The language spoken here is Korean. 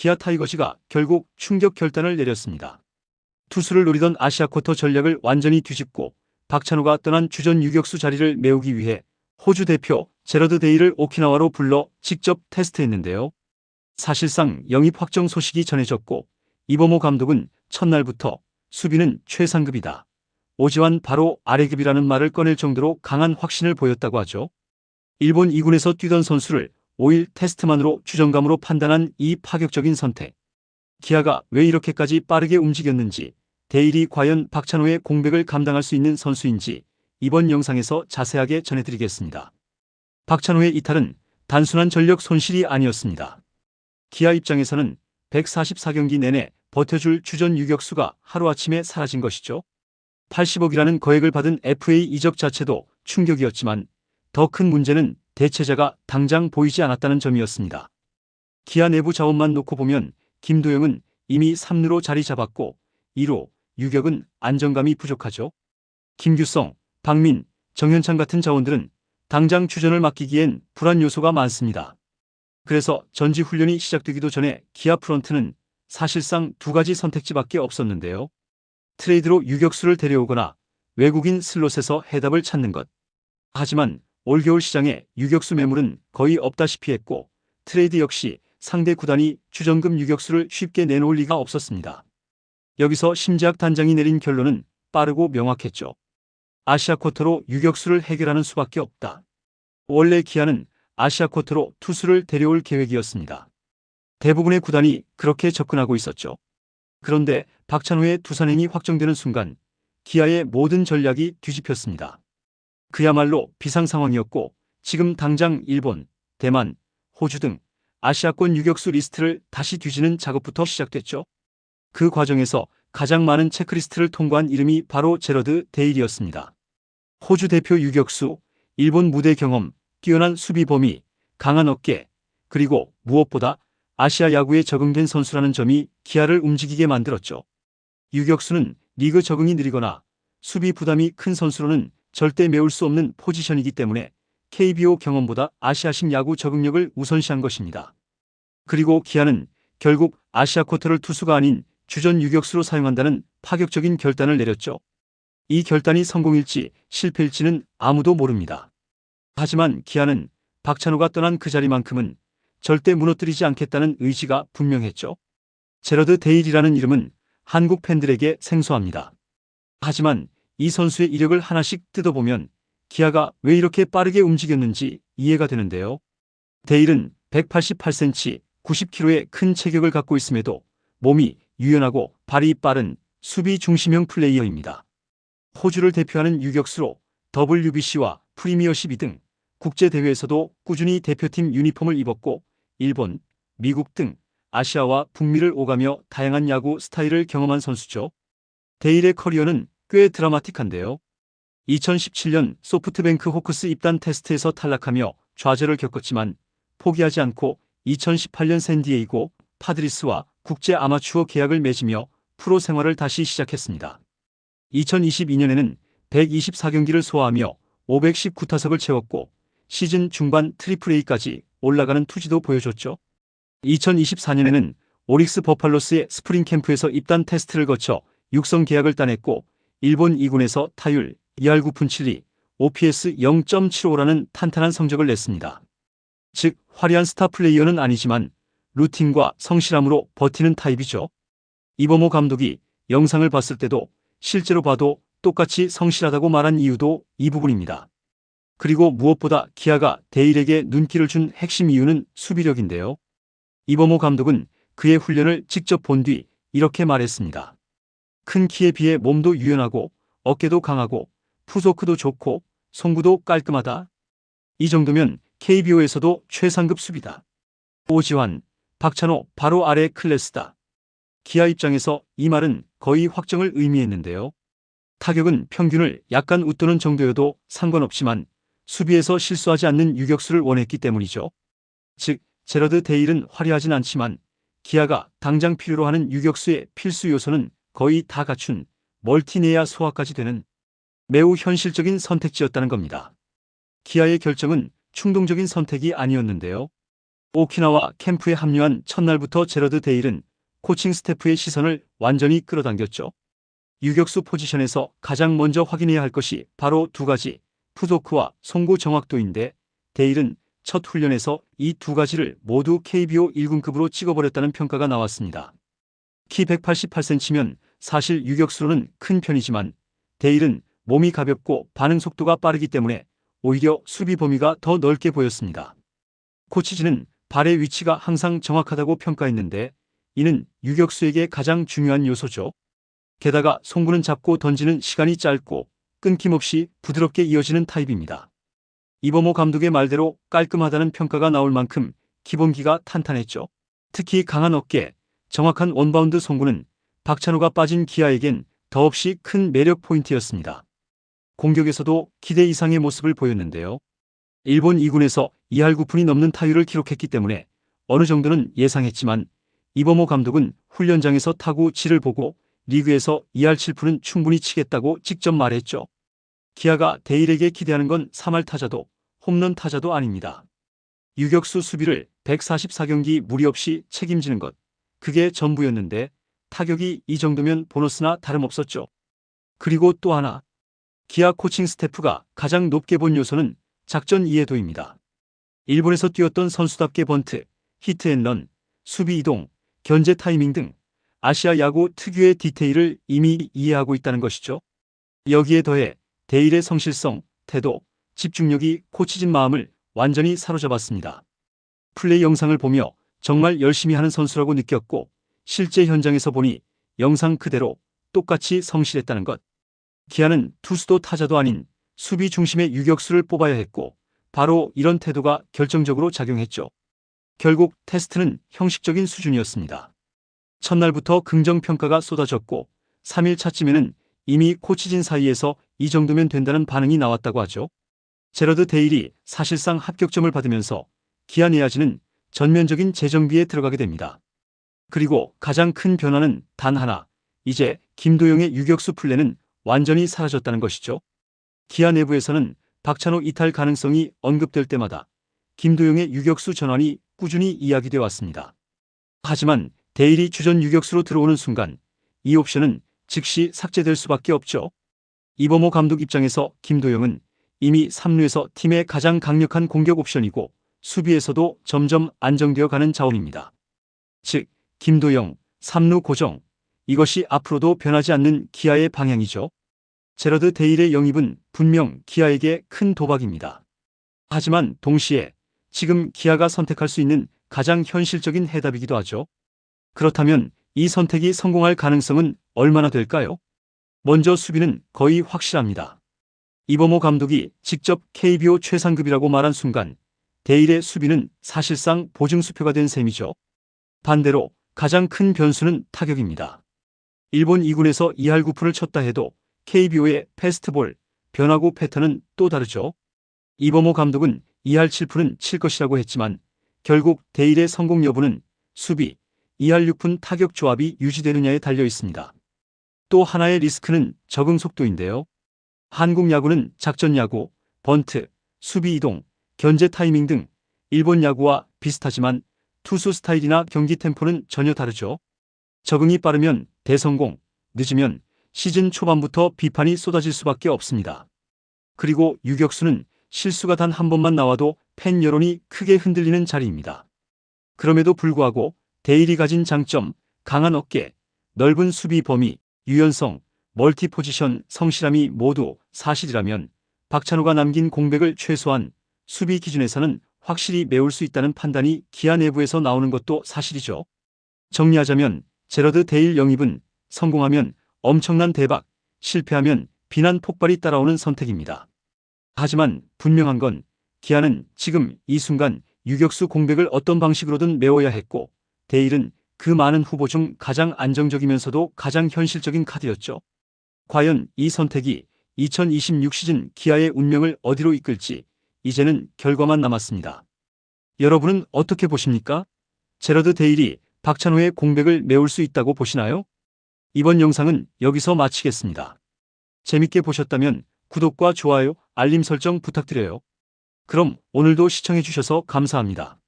기아 타이거즈가 결국 충격 결단을 내렸습니다. 투수를 노리던 아시아쿼터 전략을 완전히 뒤집고 박찬호가 떠난 주전 유격수 자리를 메우기 위해 호주 대표 제러드 데이를 오키나와로 불러 직접 테스트했는데요. 사실상 영입 확정 소식이 전해졌고 이범호 감독은 첫날부터 수비는 최상급이다, 오지환 바로 아래급이라는 말을 꺼낼 정도로 강한 확신을 보였다고 하죠. 일본 2군에서 뛰던 선수를 5일 테스트만으로 주전감으로 판단한 이 파격적인 선택. 기아가 왜 이렇게까지 빠르게 움직였는지, 데일이 과연 박찬호의 공백을 감당할 수 있는 선수인지 이번 영상에서 자세하게 전해드리겠습니다. 박찬호의 이탈은 단순한 전력 손실이 아니었습니다. 기아 입장에서는 144경기 내내 버텨줄 주전 유격수가 하루아침에 사라진 것이죠. 80억이라는 거액을 받은 FA 이적 자체도 충격이었지만 더 큰 문제는 대체자가 당장 보이지 않았다는 점이었습니다. 기아 내부 자원만 놓고 보면 김도영은 이미 3루로 자리 잡았고 2루, 유격은 안정감이 부족하죠. 김규성, 박민, 정현창 같은 자원들은 당장 주전을 맡기기엔 불안 요소가 많습니다. 그래서 전지훈련이 시작되기도 전에 기아 프런트는 사실상 두 가지 선택지밖에 없었는데요. 트레이드로 유격수를 데려오거나 외국인 슬롯에서 해답을 찾는 것. 하지만 올겨울 시장에 유격수 매물은 거의 없다시피 했고 트레이드 역시 상대 구단이 주전급 유격수를 쉽게 내놓을 리가 없었습니다. 여기서 심재학 단장이 내린 결론은 빠르고 명확했죠. 아시아쿼터로 유격수를 해결하는 수밖에 없다. 원래 기아는 아시아쿼터로 투수를 데려올 계획이었습니다. 대부분의 구단이 그렇게 접근하고 있었죠. 그런데 박찬호의 두산행이 확정되는 순간 기아의 모든 전략이 뒤집혔습니다. 그야말로 비상상황이었고 지금 당장 일본, 대만, 호주 등 아시아권 유격수 리스트를 다시 뒤지는 작업부터 시작됐죠. 그 과정에서 가장 많은 체크리스트를 통과한 이름이 바로 제러드 데일이었습니다. 호주 대표 유격수, 일본 무대 경험, 뛰어난 수비 범위, 강한 어깨, 그리고 무엇보다 아시아 야구에 적응된 선수라는 점이 기아를 움직이게 만들었죠. 유격수는 리그 적응이 느리거나 수비 부담이 큰 선수로는 절대 메울 수 없는 포지션이기 때문에 KBO 경험보다 아시아식 야구 적응력을 우선시한 것입니다. 그리고 기아는 결국 아시아쿼터를 투수가 아닌 주전 유격수로 사용한다는 파격적인 결단을 내렸죠. 이 결단이 성공일지 실패일지는 아무도 모릅니다. 하지만 기아는 박찬호가 떠난 그 자리만큼은 절대 무너뜨리지 않겠다는 의지가 분명했죠. 제러드 데일이라는 이름은 한국 팬들에게 생소합니다. 하지만 이 선수의 이력을 하나씩 뜯어보면 기아가 왜 이렇게 빠르게 움직였는지 이해가 되는데요. 데일은 188cm, 90kg의 큰 체격을 갖고 있음에도 몸이 유연하고 발이 빠른 수비 중심형 플레이어입니다. 호주를 대표하는 유격수로 WBC와 프리미어십 등 국제대회에서도 꾸준히 대표팀 유니폼을 입었고 일본, 미국 등 아시아와 북미를 오가며 다양한 야구 스타일을 경험한 선수죠. 데일의 커리어는 꽤 드라마틱한데요. 2017년 소프트뱅크 호크스 입단 테스트에서 탈락하며 좌절을 겪었지만 포기하지 않고 2018년 샌디에이고 파드리스와 국제 아마추어 계약을 맺으며 프로 생활을 다시 시작했습니다. 2022년에는 124경기를 소화하며 519타석을 채웠고 시즌 중반 트리플 A까지 올라가는 투지도 보여줬죠. 2024년에는 오릭스 버팔로스의 스프링 캠프에서 입단 테스트를 거쳐 육성 계약을 따냈고 일본 2군에서 타율 2할 9푼 7리, OPS 0.75라는 탄탄한 성적을 냈습니다. 즉 화려한 스타 플레이어는 아니지만 루틴과 성실함으로 버티는 타입이죠. 이범호 감독이 영상을 봤을 때도 실제로 봐도 똑같이 성실하다고 말한 이유도 이 부분입니다. 그리고 무엇보다 기아가 데일에게 눈길을 준 핵심 이유는 수비력인데요. 이범호 감독은 그의 훈련을 직접 본 뒤 이렇게 말했습니다. 큰 키에 비해 몸도 유연하고 어깨도 강하고 푸소크도 좋고 송구도 깔끔하다. 이 정도면 KBO에서도 최상급 수비다. 오지환, 박찬호 바로 아래 클래스다. 기아 입장에서 이 말은 거의 확정을 의미했는데요. 타격은 평균을 약간 웃도는 정도여도 상관없지만 수비에서 실수하지 않는 유격수를 원했기 때문이죠. 즉 제러드 데일은 화려하진 않지만 기아가 당장 필요로 하는 유격수의 필수 요소는 거의 다 갖춘 멀티내야 소화까지 되는 매우 현실적인 선택지였다는 겁니다. 기아의 결정은 충동적인 선택이 아니었는데요. 오키나와 캠프에 합류한 첫날부터 제러드 데일은 코칭 스태프의 시선을 완전히 끌어당겼죠. 유격수 포지션에서 가장 먼저 확인해야 할 것이 바로 두 가지, 풋워크와 송구 정확도인데 데일은 첫 훈련에서 이 두 가지를 모두 KBO 1군급으로 찍어버렸다는 평가가 나왔습니다. 키 188cm면 사실 유격수로는 큰 편이지만 데일은 몸이 가볍고 반응 속도가 빠르기 때문에 오히려 수비 범위가 더 넓게 보였습니다. 코치진은 발의 위치가 항상 정확하다고 평가했는데 이는 유격수에게 가장 중요한 요소죠. 게다가 송구는 잡고 던지는 시간이 짧고 끊김없이 부드럽게 이어지는 타입입니다. 이범호 감독의 말대로 깔끔하다는 평가가 나올 만큼 기본기가 탄탄했죠. 특히 강한 어깨, 정확한 원바운드 송구는 박찬호가 빠진 기아에겐 더없이 큰 매력 포인트였습니다. 공격에서도 기대 이상의 모습을 보였는데요. 일본 2군에서 2할 9푼이 넘는 타율을 기록했기 때문에 어느 정도는 예상했지만 이범호 감독은 훈련장에서 타구 질을 보고 리그에서 2할 7푼은 충분히 치겠다고 직접 말했죠. 기아가 데일에게 기대하는 건 3할 타자도 홈런 타자도 아닙니다. 유격수 수비를 144경기 무리 없이 책임지는 것, 그게 전부였는데 타격이 이 정도면 보너스나 다름없었죠. 그리고 또 하나, 기아 코칭 스태프가 가장 높게 본 요소는 작전 이해도입니다. 일본에서 뛰었던 선수답게 번트, 히트앤런, 수비 이동, 견제 타이밍 등 아시아 야구 특유의 디테일을 이미 이해하고 있다는 것이죠. 여기에 더해 데일의 성실성, 태도, 집중력이 코치진 마음을 완전히 사로잡았습니다. 플레이 영상을 보며 정말 열심히 하는 선수라고 느꼈고 실제 현장에서 보니 영상 그대로 똑같이 성실했다는 것. 기아는 투수도 타자도 아닌 수비 중심의 유격수를 뽑아야 했고 바로 이런 태도가 결정적으로 작용했죠. 결국 테스트는 형식적인 수준이었습니다. 첫날부터 긍정평가가 쏟아졌고 3일 차쯤에는 이미 코치진 사이에서 이 정도면 된다는 반응이 나왔다고 하죠. 제러드 데일이 사실상 합격점을 받으면서 기아 내야지는 전면적인 재정비에 들어가게 됩니다. 그리고 가장 큰 변화는 단 하나, 이제 김도영의 유격수 플레이는 완전히 사라졌다는 것이죠. 기아 내부에서는 박찬호 이탈 가능성이 언급될 때마다 김도영의 유격수 전환이 꾸준히 이야기되어 왔습니다. 하지만 데일이 주전 유격수로 들어오는 순간 이 옵션은 즉시 삭제될 수밖에 없죠. 이범호 감독 입장에서 김도영은 이미 3루에서 팀의 가장 강력한 공격 옵션이고 수비에서도 점점 안정되어 가는 자원입니다. 즉, 김도영, 3루 고정, 이것이 앞으로도 변하지 않는 기아의 방향이죠. 제러드 데일의 영입은 분명 기아에게 큰 도박입니다. 하지만 동시에 지금 기아가 선택할 수 있는 가장 현실적인 해답이기도 하죠. 그렇다면 이 선택이 성공할 가능성은 얼마나 될까요? 먼저 수비는 거의 확실합니다. 이범호 감독이 직접 KBO 최상급이라고 말한 순간 데일의 수비는 사실상 보증수표가 된 셈이죠. 반대로 가장 큰 변수는 타격입니다. 일본 2군에서 2할 9푼을 쳤다 해도 KBO의 패스트볼, 변화구 패턴은 또 다르죠. 이범호 감독은 2할 7푼은 칠 것이라고 했지만 결국 데일의 성공 여부는 수비, 2할 6푼 타격 조합이 유지되느냐에 달려 있습니다. 또 하나의 리스크는 적응 속도인데요. 한국 야구는 작전 야구, 번트, 수비 이동, 견제 타이밍 등 일본 야구와 비슷하지만 투수 스타일이나 경기 템포는 전혀 다르죠. 적응이 빠르면 대성공, 늦으면 시즌 초반부터 비판이 쏟아질 수밖에 없습니다. 그리고 유격수는 실수가 단 한 번만 나와도 팬 여론이 크게 흔들리는 자리입니다. 그럼에도 불구하고 데일이 가진 장점, 강한 어깨, 넓은 수비 범위, 유연성, 멀티 포지션, 성실함이 모두 사실이라면 박찬호가 남긴 공백을 최소한 수비 기준에서는 확실히 메울 수 있다는 판단이 기아 내부에서 나오는 것도 사실이죠. 정리하자면 제러드 데일 영입은 성공하면 엄청난 대박, 실패하면 비난 폭발이 따라오는 선택입니다. 하지만 분명한 건 기아는 지금 이 순간 유격수 공백을 어떤 방식으로든 메워야 했고 데일은 그 많은 후보 중 가장 안정적이면서도 가장 현실적인 카드였죠. 과연 이 선택이 2026 시즌 기아의 운명을 어디로 이끌지 이제는 결과만 남았습니다. 여러분은 어떻게 보십니까? 제러드 데일이 박찬호의 공백을 메울 수 있다고 보시나요? 이번 영상은 여기서 마치겠습니다. 재밌게 보셨다면 구독과 좋아요, 알림 설정 부탁드려요. 그럼 오늘도 시청해주셔서 감사합니다.